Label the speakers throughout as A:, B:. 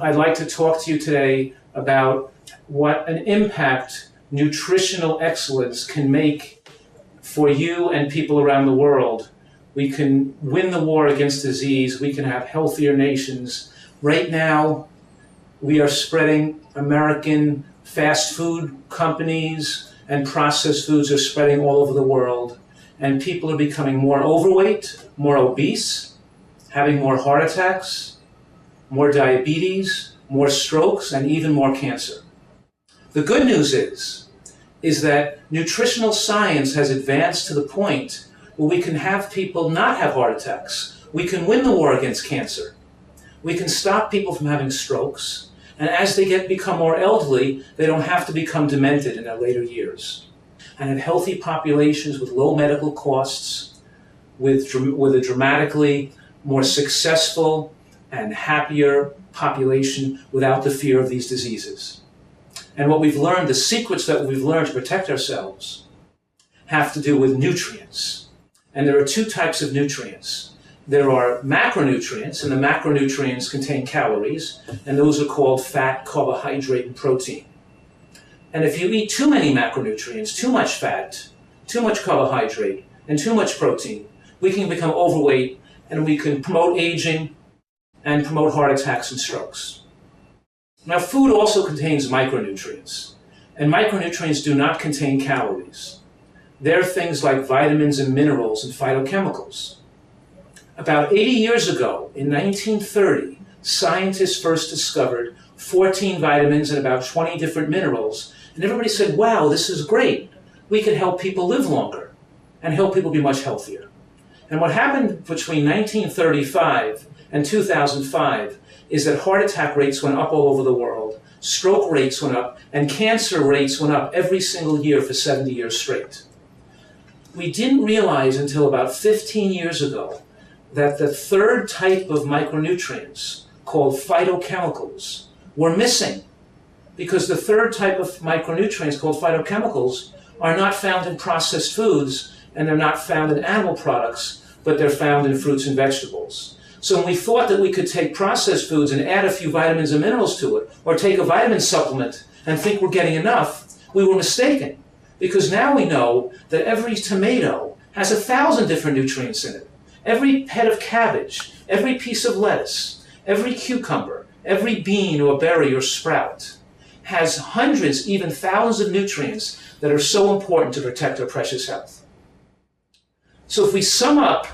A: I'd like to talk to you today about what an impact nutritional excellence can make for you and people around the world. We can win the war against disease. We can have healthier nations. Right now, we are spreading American fast food companies and processed foods are spreading all over the world. And people are becoming more overweight, more obese, having more heart attacks, more diabetes, more strokes, and even more cancer. The good news is that nutritional science has advanced to the point where we can have people not have heart attacks. We can win the war against cancer. We can stop people from having strokes. And as they become more elderly, they don't have to become demented in their later years. And have healthy populations with low medical costs, with a dramatically more successful and happier population without the fear of these diseases. And what we've learned, the secrets that we've learned to protect ourselves, have to do with nutrients. And there are two types of nutrients. There are macronutrients, and the macronutrients contain calories, and those are called fat, carbohydrate, and protein. And if you eat too many macronutrients, too much fat, too much carbohydrate, and too much protein, we can become overweight, and we can promote aging and promote heart attacks and strokes. Now, food also contains micronutrients, and micronutrients do not contain calories. They're things like vitamins and minerals and phytochemicals. About 80 years ago, in 1930, scientists first discovered 14 vitamins and about 20 different minerals, and everybody said, wow, this is great. We could help people live longer and help people be much healthier. And what happened between 1935 and 2005 is that heart attack rates went up all over the world, stroke rates went up, and cancer rates went up every single year for 70 years straight. We didn't realize until about 15 years ago that the third type of micronutrients, called phytochemicals, were missing, because the third type of micronutrients, called phytochemicals, are not found in processed foods, and they're not found in animal products, but they're found in fruits and vegetables. So when we thought that we could take processed foods and add a few vitamins and minerals to it, or take a vitamin supplement and think we're getting enough, we were mistaken. Because now we know that every tomato has 1,000 different nutrients in it. Every head of cabbage, every piece of lettuce, every cucumber, every bean or berry or sprout has hundreds, even thousands of nutrients that are so important to protect our precious health. So if we sum up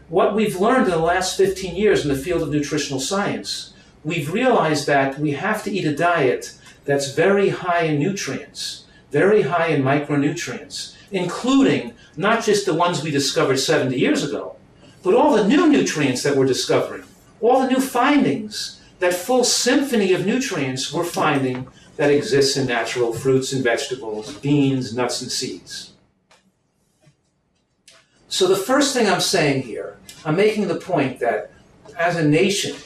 A: what we've learned in the last 15 years in the field of nutritional science, we've realized that we have to eat a diet that's very high in nutrients, very high in micronutrients, including not just the ones we discovered 70 years ago, but all the new nutrients that we're discovering, all the new findings, that full symphony of nutrients we're finding that exists in natural fruits and vegetables, beans, nuts, and seeds. So the first thing I'm saying here, I'm making the point that as a nation,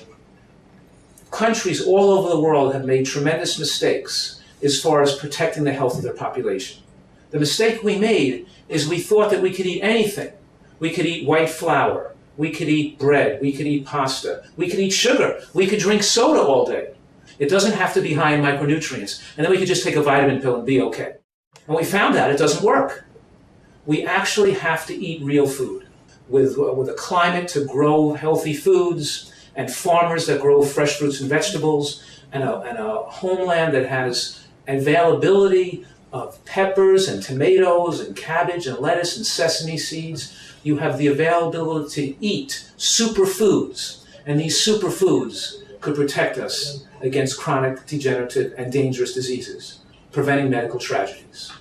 A: countries all over the world have made tremendous mistakes as far as protecting the health of their population. The mistake we made is we thought that we could eat anything. We could eat white flour, we could eat bread, we could eat pasta, we could eat sugar, we could drink soda all day. It doesn't have to be high in micronutrients, and then we could just take a vitamin pill and be okay. And we found out it doesn't work. We actually have to eat real food with a climate to grow healthy foods, and farmers that grow fresh fruits and vegetables, and a homeland that has availability of peppers and tomatoes and cabbage and lettuce and sesame seeds. You have the availability to eat superfoods, and these superfoods could protect us against chronic, degenerative, and dangerous diseases, preventing medical tragedies.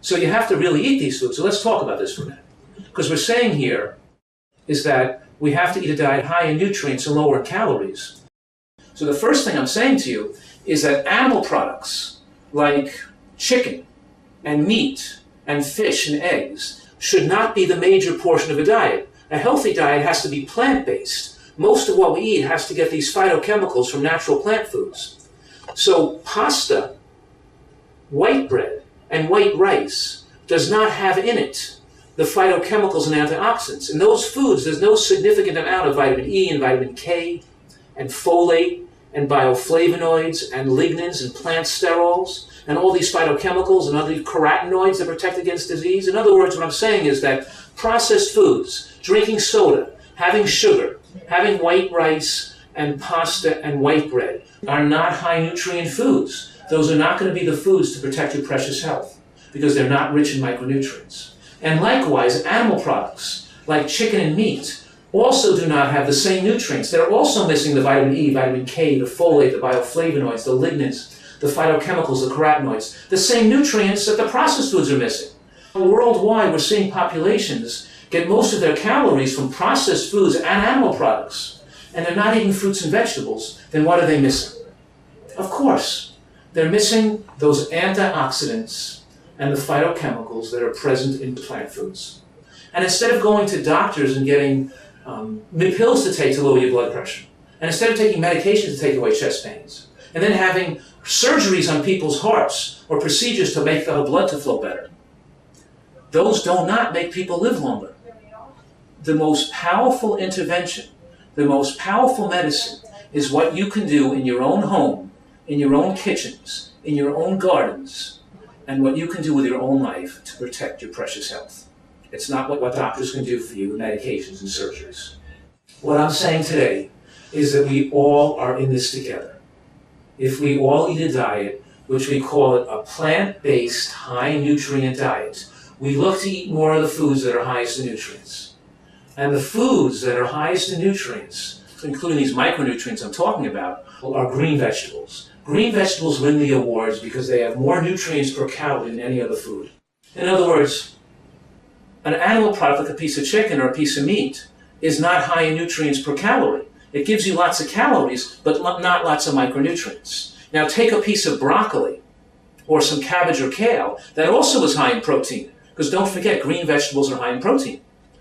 A: So you have to really eat these foods. So let's talk about this for a minute. Because we're saying here is that we have to eat a diet high in nutrients and lower in calories. So the first thing I'm saying to you is that animal products like chicken and meat and fish and eggs should not be the major portion of a diet. A healthy diet has to be plant-based. Most of what we eat has to get these phytochemicals from natural plant foods. So pasta, white bread, and white rice does not have in it the phytochemicals and antioxidants. In those foods, there's no significant amount of vitamin E and vitamin K and folate and bioflavonoids and lignins and plant sterols and all these phytochemicals and other carotenoids that protect against disease. In other words, what I'm saying is that processed foods, drinking soda, having sugar, having white rice and pasta and white bread are not high nutrient foods. Those are not going to be the foods to protect your precious health because they're not rich in micronutrients. And likewise, animal products like chicken and meat also do not have the same nutrients. They're also missing the vitamin E, vitamin K, the folate, the bioflavonoids, the lignins, the phytochemicals, the carotenoids, the same nutrients that the processed foods are missing. Worldwide, we're seeing populations get most of their calories from processed foods and animal products, and they're not eating fruits and vegetables. Then what are they missing? Of course, they're missing those antioxidants and the phytochemicals that are present in plant foods. And instead of going to doctors and getting pills to take to lower your blood pressure, and instead of taking medication to take away chest pains, and then having surgeries on people's hearts or procedures to make the blood to flow better, those do not make people live longer. The most powerful intervention, the most powerful medicine is what you can do in your own home, in your own kitchens, in your own gardens, and what you can do with your own life to protect your precious health. It's not what doctors can do for you with medications and surgeries. What I'm saying today is that we all are in this together. If we all eat a diet, which we call it a plant-based, high-nutrient diet, we look to eat more of the foods that are highest in nutrients. And the foods that are highest in nutrients, including these micronutrients I'm talking about, are green vegetables. Green vegetables win the awards because they have more nutrients per calorie than any other food. In other words, an animal product like a piece of chicken or a piece of meat is not high in nutrients per calorie. It gives you lots of calories, but not lots of micronutrients. Now take a piece of broccoli or some cabbage or kale that also is high in protein. Because don't forget, green vegetables are high in protein.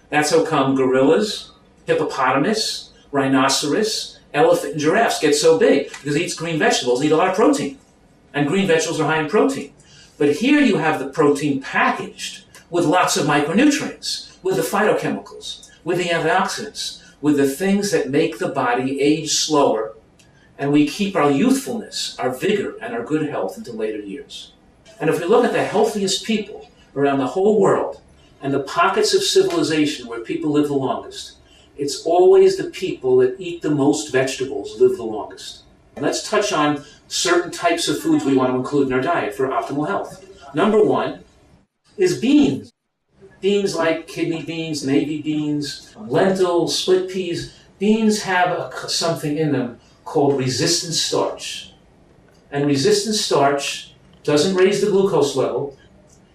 A: That's how come gorillas, hippopotamus, rhinoceros, elephant, and giraffes get so big, because it eats green vegetables, eat a lot of protein. And green vegetables are high in protein. But here you have the protein packaged with lots of micronutrients, with the phytochemicals, with the antioxidants, with the things that make the body age slower, and we keep our youthfulness, our vigor, and our good health into later years. And if we look at the healthiest people around the whole world, and the pockets of civilization where people live the longest, it's always the people that eat the most vegetables live the longest. Let's touch on certain types of foods we want to include in our diet for optimal health. Number one is beans. Beans like kidney beans, navy beans, lentils, split peas. Beans have something in them called resistant starch. And resistant starch doesn't raise the glucose level.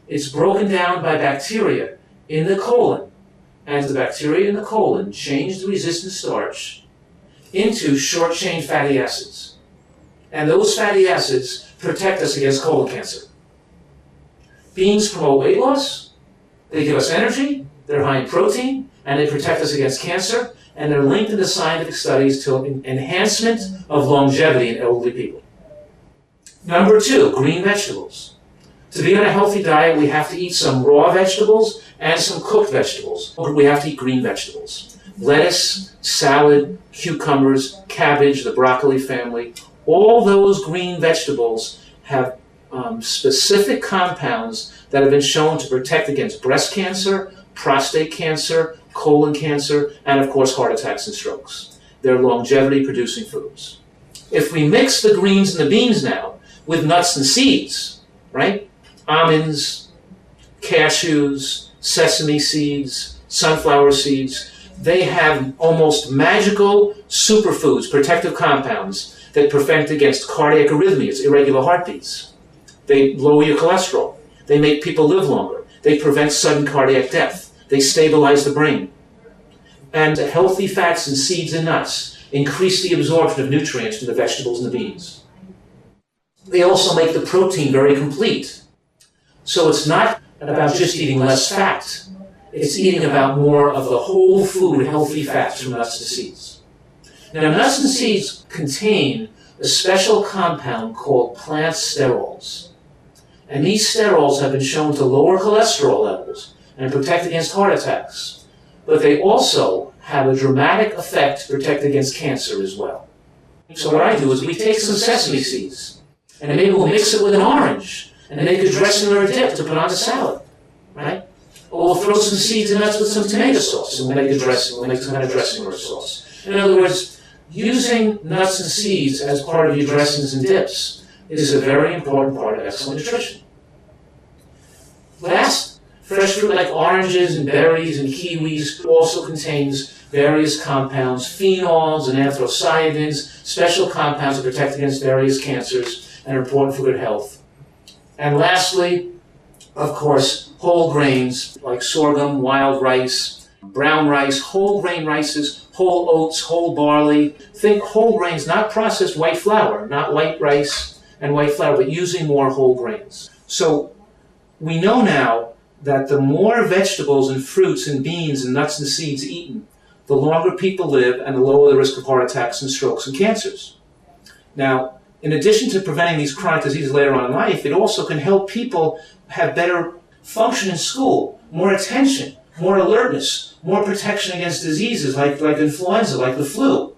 A: It's broken down by bacteria in the colon. And the bacteria in the colon change the resistant starch into short-chain fatty acids. And those fatty acids protect us against colon cancer. Beans promote weight loss, they give us energy, they're high in protein, and they protect us against cancer, and they're linked in the scientific studies to enhancement of longevity in elderly people. Number two, green vegetables. To be on a healthy diet, we have to eat some raw vegetables and some cooked vegetables. We have to eat green vegetables. Lettuce, salad, cucumbers, cabbage, the broccoli family, all those green vegetables have specific compounds that have been shown to protect against breast cancer, prostate cancer, colon cancer, and of course heart attacks and strokes. They're longevity-producing foods. If we mix the greens and the beans now with nuts and seeds, right? Almonds, cashews, sesame seeds, sunflower seeds, they have almost magical superfoods, protective compounds that prevent against cardiac arrhythmias, irregular heartbeats. They lower your cholesterol. They make people live longer. They prevent sudden cardiac death. They stabilize the brain. And healthy fats in seeds and nuts increase the absorption of nutrients from the vegetables and the beans. They also make the protein very complete. So it's not about just eating less fat. It's eating about more of the whole food healthy fats from nuts to seeds. Now, nuts and seeds contain a special compound called plant sterols. And these sterols have been shown to lower cholesterol levels and protect against heart attacks. But they also have a dramatic effect to protect against cancer as well.
B: So what I do is we take some sesame seeds, and maybe we'll mix it with an orange, and make a dressing or a dip to put on a salad, right? Or we'll throw some seeds and nuts with some tomato sauce, and we'll make a dressing, we'll make some kind of dressing or a sauce. In other words, using nuts and seeds as part of your dressings and dips is a very important part of excellent nutrition. Last, fresh fruit like oranges and berries and kiwis also contains various compounds, phenols and anthocyanins, special compounds that protect against various cancers and are important for good health. And lastly, of course, whole grains like sorghum, wild rice, brown rice, whole grain rices, whole oats, whole barley. Think whole grains, not processed white flour, not white rice and white flour, but using more whole grains. So we know now that the more vegetables and fruits and beans and nuts and seeds eaten, the longer people live and the lower the risk of heart attacks and strokes and cancers. Now, in addition to preventing these chronic diseases later on in life, it also can help people have better function in school, more attention, more alertness, more protection against diseases like influenza, like the flu.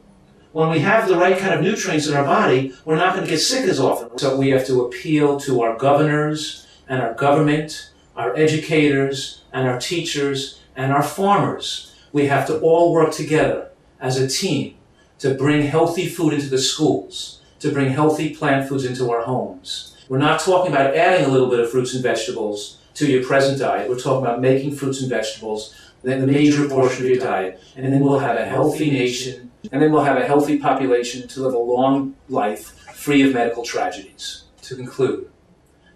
B: When we have the right kind of nutrients in our body, we're not going to get sick as often. So we have to appeal to our governors and our government, our educators and our teachers and our farmers. We have to all work together as a team to bring healthy food into the schools, to bring healthy plant foods into our homes. We're not talking about adding a little bit of fruits and vegetables to your present diet. We're talking about making fruits and vegetables the major portion of your diet. And then we'll have a healthy nation, and then we'll have a healthy population to live a long life free of medical tragedies. To conclude,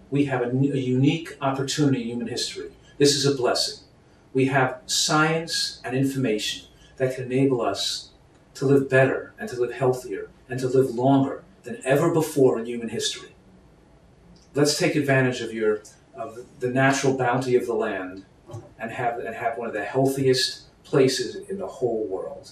B: we have a unique opportunity in human history. This is a blessing. We have science and information that can enable us to live better and to live healthier and to live longer than ever before in human history. Let's take advantage of the natural bounty of the land and have one of the healthiest places in the whole world.